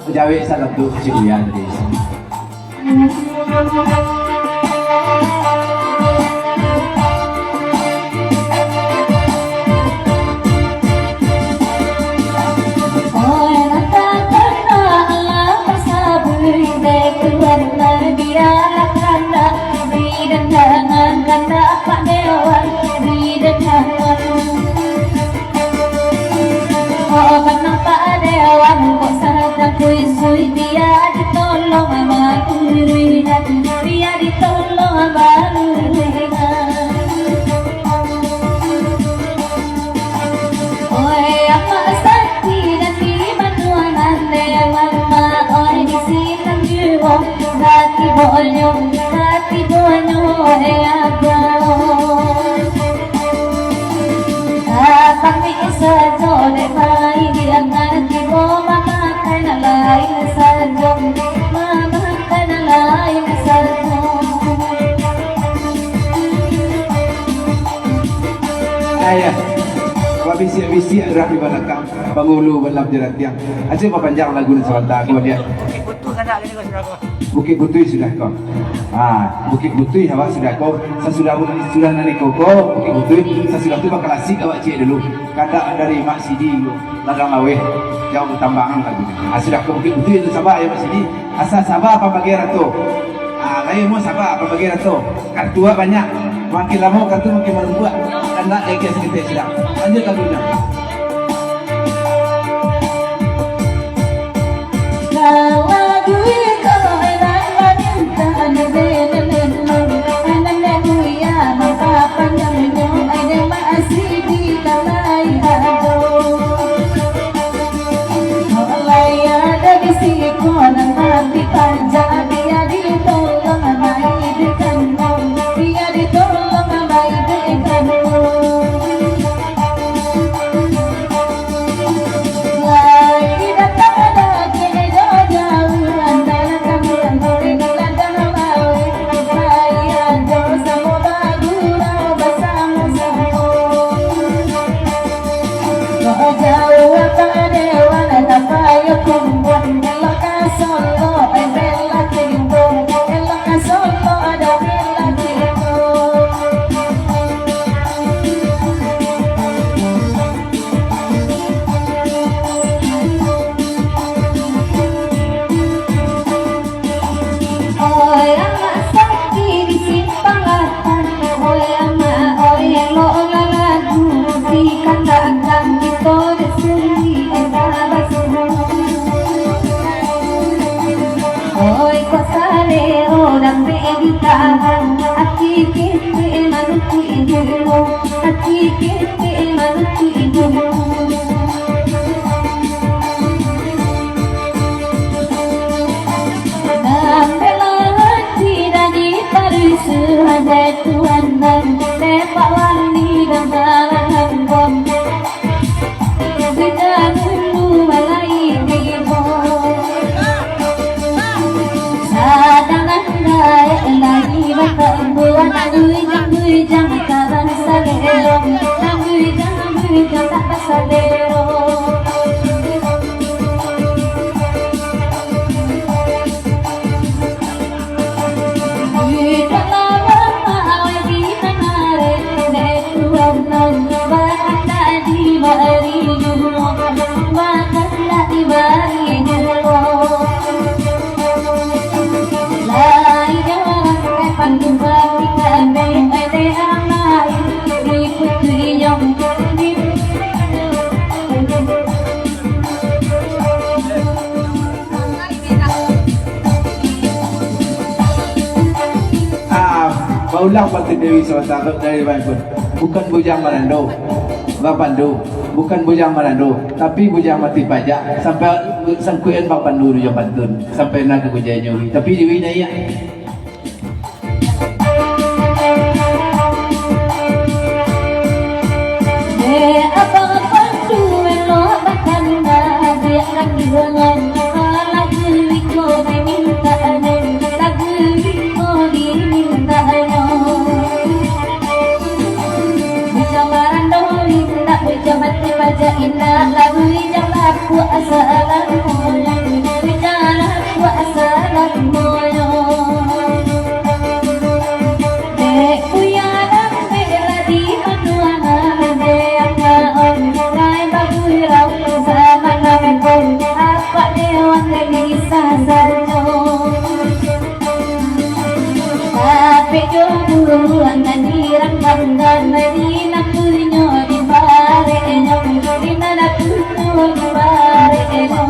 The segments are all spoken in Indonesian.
Jawi salah tu ciduyan tadi. Ayah, bisi-bisi rapi balakang pangulu balap jalan tiang. Aja panjang lagu ni sebentar kemudian. Bukit Butui sudah kau. Bukit Butui awak sudah kau. Saya sudah nani koko Bukit Butui. Saya sudah tu bakal asik awak cik dulu. Kata dari Mak Sidi ladang lawe jauh tambangan lagu. Sudah ke Bukit Butui itu sabar ya Mak Sidi. Asal sabar apa bagian tu? Lain mau sabar apa bagian tu? Kartua banyak. Makin lama kartu makin merembuat. Karena ekor sedikit sedang. Lanjut lagunya. Ulang Pati Dewi Sawasara dari Bandung. Bukan Bujang Marando, Bang Pandu. Bukan Bujang Marando, tapi Bujang Mati Pajak. Sampai sangkuan Bang Pandu di Bantun. Sampai nak ke Bujang Nyawi. Tapi Dewi Naya. Abang Pandu melok bahkan dia lagi dengan lagi liko minta lagu liko diminta Mati baca indah lagu yang aku asal buruan nandirang banggan di nakunyo di bare enyo di nakunyo di bare enyo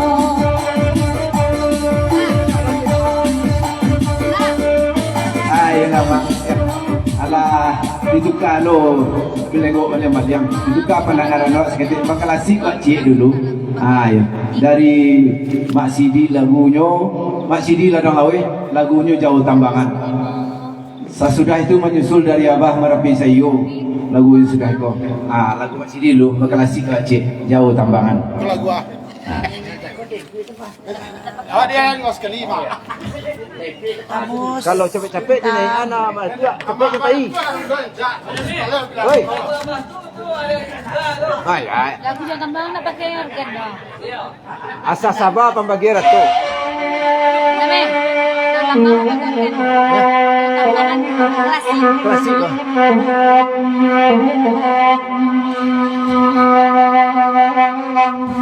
Ay naman ala itu kalau pelego oleh Maryam itu pandangan anak seketik makalasi Pak Cik dulu ya. Dari Mak Sidi lagunya Mak Sidi ladang awe lagunya Jauh Tambangan. Sesudah itu menyusul dari Abah Merapi Sayo lagu yang sudah kau lagu Mak Sidi dulu makalasi Pak Cik Jauh Tambangan. Lagu ah. Awak dia ngos kelima. Kalau capek-capek ni anak masuk capek ke tai. Oi. Hai hai. lagu jangan bang nak pakai organ dong Asa Sabah pembagi ratu. Name jangan bang pakai organ klasik Klasik lah.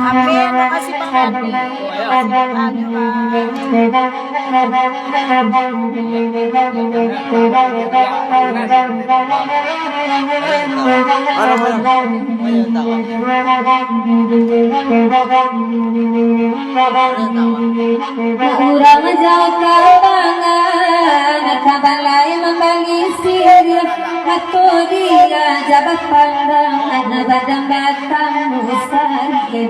Amin, makasih Bang Andi. Kurang jauh kambangan, kabar lain membagi siri. Atau dia jabat pandangan, badan batang musari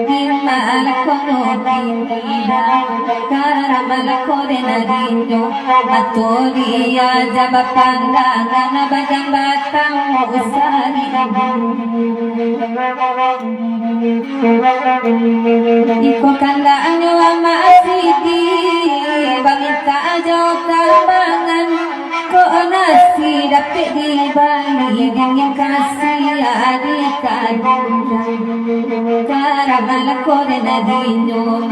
Dimana kono pindah, karamal kore narindo. Atau dia jabat pandangan, badan batang musari Iko kandaan wama asidi, bangita jauh kambangan. Kok nasi dapat di Bali dengan kasih adik Karamal kore nadino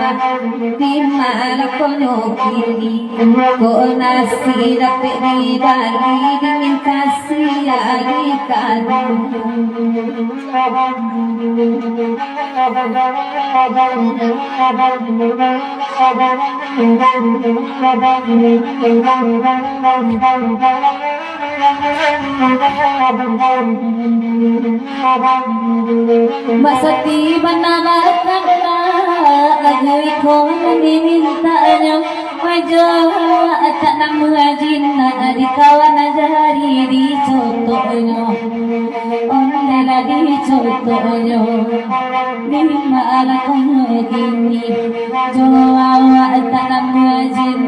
di malam kono kini. Kok nasi dapat di Bali dengan kasih adik Masati banabatan agui kon dimintanya wajah tak namajin di kawan jari di contohnya ondela di contohnya di malam kono kini jawa tak namajin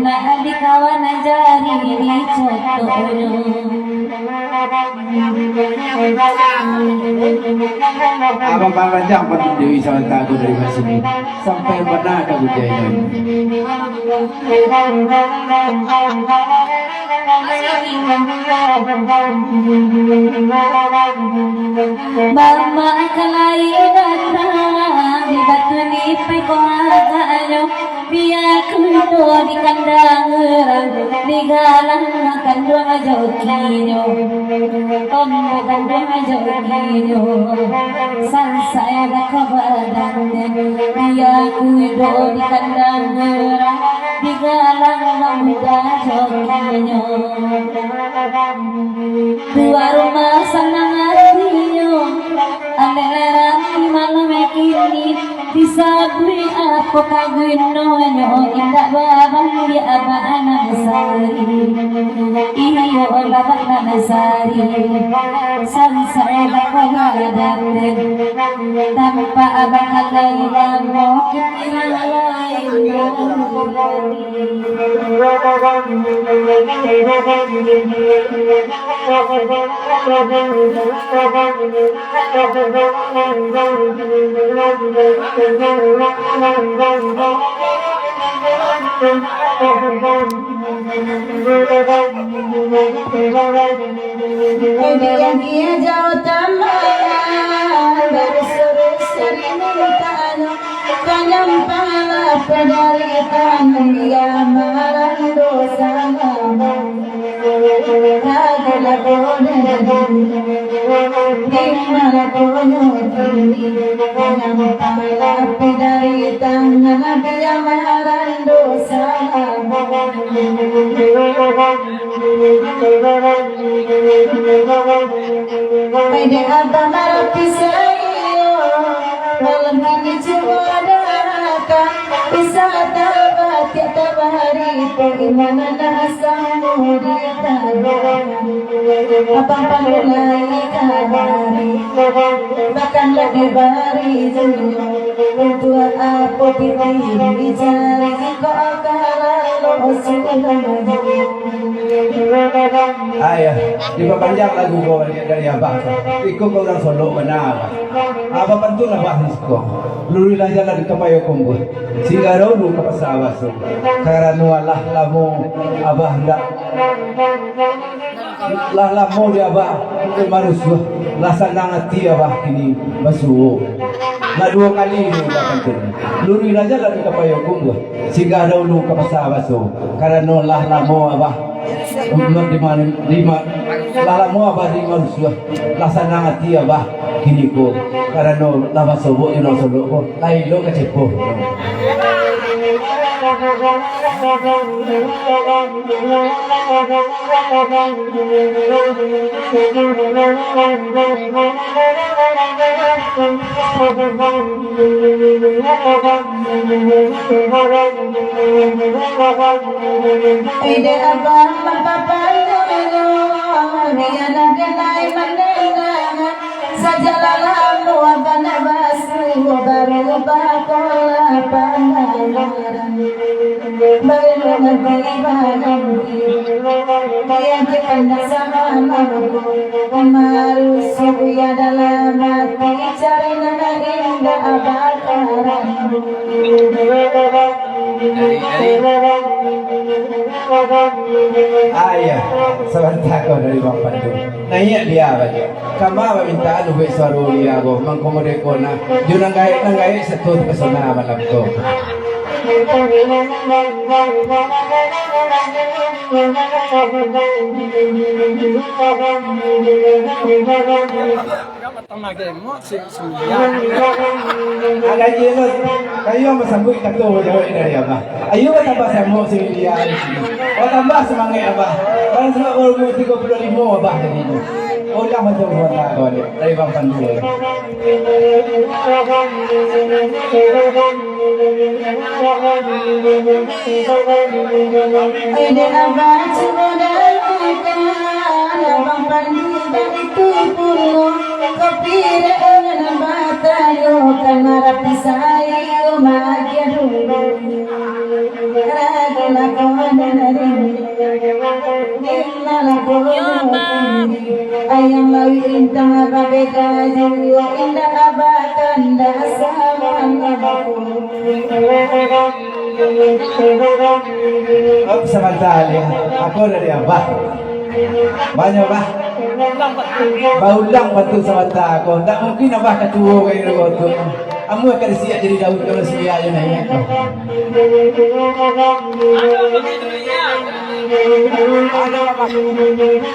di kawan jari di contohnya Abang panjang patut Dewi Sawanta aku dari sini sampai mana ada bujanya. Mama kalai datang di batu nipai ko agaknya biar kudo di kandang orang di galang akan dua jokinya on bukan dua jokinya sansai dah kabaran biar kudo di kandang orang di galang muda jokinya dua rumah senang hatinya aleran malam kini disabri apa kagunonya indah babang dia apa anak sari iyo labak anak sari sansai bakagadan tanpa abang kalailan mo dia jauh tambahan berseri-seri mintaan panjang pala penderitaan dia marah dosa Kagala kone di mana kono kini panjang pala penderitaan dia marah dosa bari Pagimana nasamu ditagani Abang panggulai kabari Bahkan lagi bari jauh Untuk apa diri cari Kau kalau sudah Ayah, diperpanjang lagu kau dari abah. Ikut kau orang Solo benar. Abah pantun abah disko. Lurilah jalan di kepayo kumbul. Sehingga dulu ke pesawat so. Karena Allah lamu abah ndak. Lah lamu dia abah manusia. Lah senang hati abah kini basuh. Nah 2 kali ini abah pantun. Lurilah jalan di kepayo kumbul. Sehingga dulu ke pesawat so. Karena Allah lamu abah umur lima lalamu abah di manusia laksana hati abah kini ko karena lama sobo ino sobo ko lain lo kecepo Ide abang mapapalo Biar nagalay manengangan Sajalalamu abang nabasu Baru bakola pangalaran Baru nagibanamu Dia dipandang sama maluku Kemaru suya dalam hati Cari nana indah abakaran Ayah, sebentar kau dari Bang Pandu. Nanya dia baca. Kama meminta anu be suara dia go mangkomode ko na. Junang gaya satu pesona malam ko. Agak jelas, kayu masambut kato jauh dari apa? Ayo tambah sambut dia. Oh tambah semangat apa? Kalau semua orang 35 apa jadi itu? Oh dah macam mana kau ni? Dari Bang Pandu. Ide abang cemadakan Abang pandai itu puluh Kopire dengan batayo Karena rapi saya magia dulu Ragu lakon dari Dimana lakon Ayam lawi rintang abang beda jiwa Indah abang tanda sama Oh sebentar ya. Aku dari abah. Banyak abah. Baulang batu sebentar aku. Tak mungkin abah ketua kayak gitu tu. Amu akan siap jadi daun kalau siap je naik.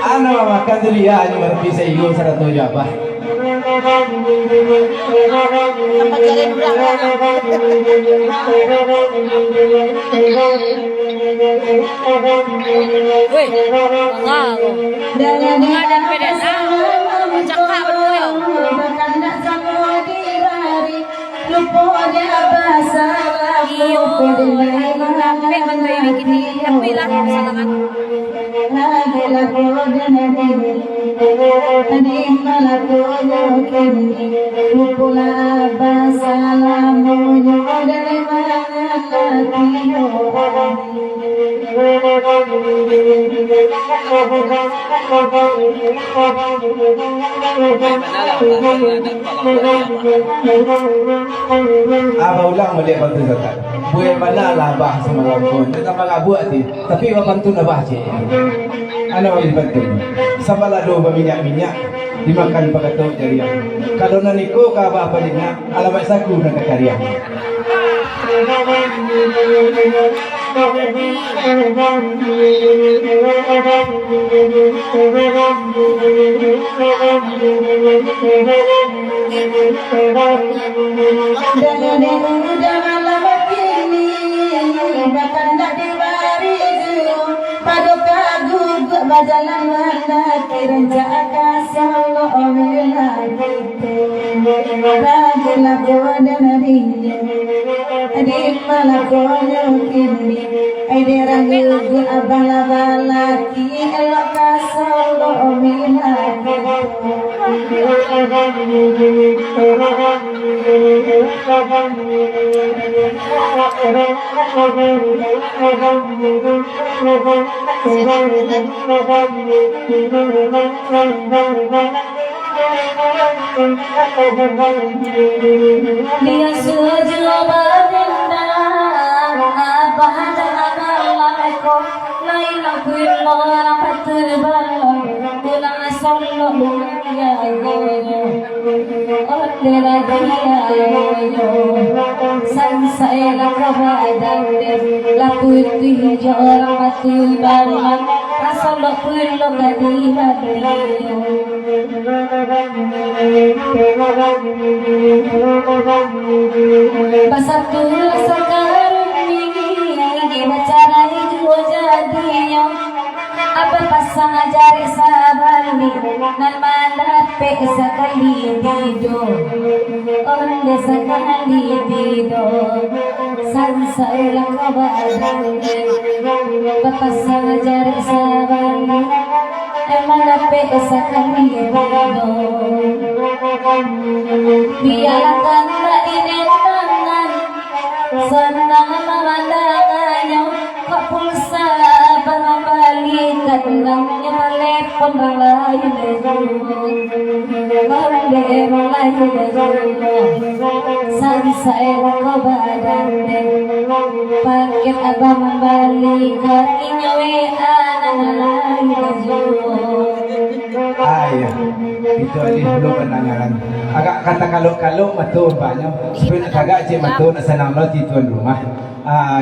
Anak abah kan dia ni berpisah iyo satu abah. Woi, enggak. Dan pedana, cakap dulu ya. Iyo, sampai bantu bikin ni, tapi lah kesalahan. Abah ulang balik bantu zakat. Buat mana lah abah semalam pun. Dia tak malah buat ni. Tapi abah bantu abah cik. Anak abah dibantu. Sampai lalu berminyak-minyak. Dimakan pakai tok jariah. Kalau nak niko ke abah apa dia nak. Alamat saku nak karya. Bajalan mana kirenja akasa lo omela gitu. Ragilah kode nadinya. di malakonya kini Aide ragu abala-bala ki elok kasolo minake Dia suju barinda abah dan abalako Laila kullo rapatul balon Tulang asallo dunia goyo Ordela dia goyo Sansaya kabadan Lakuti hijau rapatul balon Asallo kullo kadibat Pasatul sekarang ini Bicara itu jadinya Apa pasang jari sabali Nan madape sekali tidur Onde sekali tidur Sansa ulang kebadan Pasang jari sabali Madape sekali tidur Biarkan tak dinenangan Senang memandangannya Kok pulsa Balikan Nangnya telepon Lain Sansa elok ke badan Paket abang membalikan Inya WA Lain Ayah, itu aja dulu penanyakan. Agak kata kalau matun banyak. Sebenarnya kagak aja matun senang lo di tuan rumah.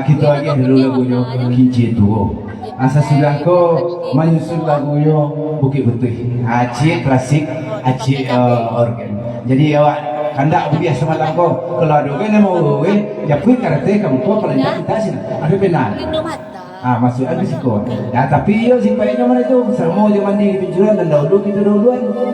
Gitu aja dulu lagunya Kinci Tuo. Asa sudah ko menyusun lagunya Bukit Putih. Aceh klasik, Aceh organ. Jadi awak kandak biasa malam ko kalau ada kan mau ya pun karate kamu ko kalau kita sih ada benar. Masuk ada sikon. Ya tapi yo si baiknya mana itu sermo zaman di penjualan dan dahulu kita dahuluan.